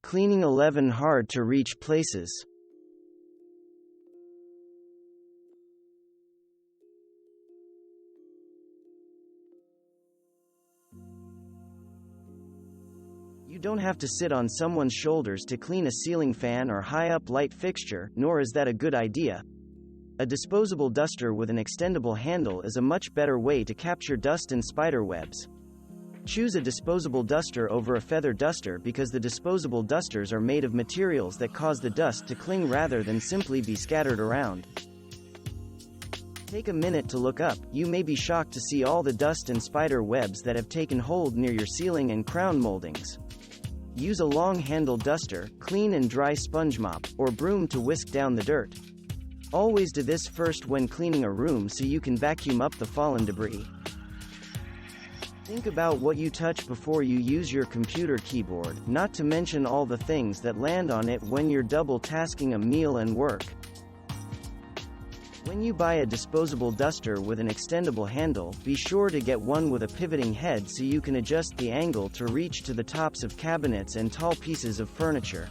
Cleaning 11 hard to reach places. You don't have to sit on someone's shoulders to clean a ceiling fan or high-up light fixture, nor is that a good idea. A disposable duster with an extendable handle is a much better way to capture dust and spider webs. Choose a disposable duster over a feather duster because the disposable dusters are made of materials that cause the dust to cling rather than simply be scattered around. Take a minute to look up. You may be shocked to see all the dust and spider webs that have taken hold near your ceiling and crown moldings. Use a long-handled duster, clean and dry sponge mop, or broom to whisk down the dirt. Always do this first when cleaning a room so you can vacuum up the fallen debris. Think about what you touch before you use your computer keyboard, not to mention all the things that land on it when you're double-tasking a meal and work. When you buy a disposable duster with an extendable handle, be sure to get one with a pivoting head so you can adjust the angle to reach to the tops of cabinets and tall pieces of furniture.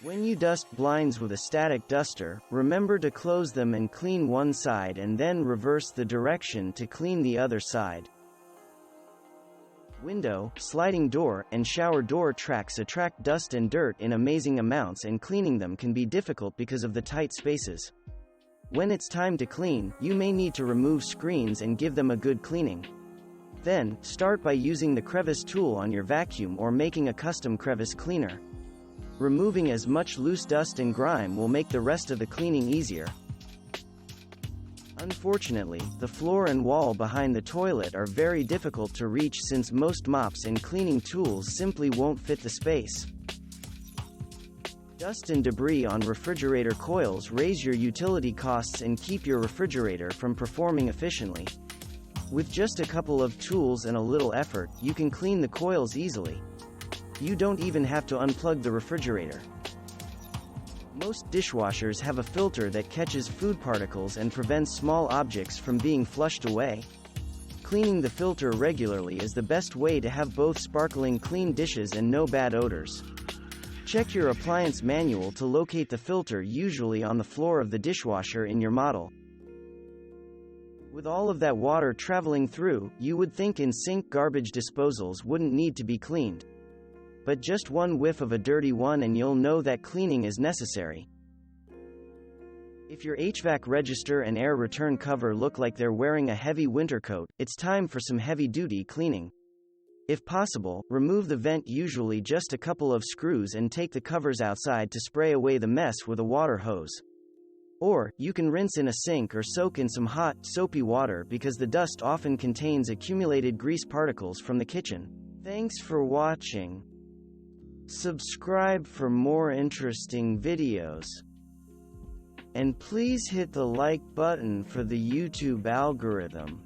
When you dust blinds with a static duster, remember to close them and clean one side and then reverse the direction to clean the other side. Window, sliding door, and shower door tracks attract dust and dirt in amazing amounts, and cleaning them can be difficult because of the tight spaces. When it's time to clean, you may need to remove screens and give them a good cleaning. Then, start by using the crevice tool on your vacuum or making a custom crevice cleaner. Removing as much loose dust and grime will make the rest of the cleaning easier. Unfortunately, the floor and wall behind the toilet are very difficult to reach since most mops and cleaning tools simply won't fit the space. Dust and debris on refrigerator coils raise your utility costs and keep your refrigerator from performing efficiently. With just a couple of tools and a little effort, you can clean the coils easily. You don't even have to unplug the refrigerator. Most dishwashers have a filter that catches food particles and prevents small objects from being flushed away. Cleaning the filter regularly is the best way to have both sparkling clean dishes and no bad odors. Check your appliance manual to locate the filter, usually on the floor of the dishwasher in your model. With all of that water traveling through, you would think in-sink garbage disposals wouldn't need to be cleaned. But just one whiff of a dirty one and you'll know that cleaning is necessary. If your HVAC register and air return cover look like they're wearing a heavy winter coat, it's time for some heavy-duty cleaning. If possible, remove the vent, usually just a couple of screws, and take the covers outside to spray away the mess with a water hose. Or, you can rinse in a sink or soak in some hot, soapy water because the dust often contains accumulated grease particles from the kitchen. Thanks for watching. Subscribe for more interesting videos. And please hit the like button for the YouTube algorithm.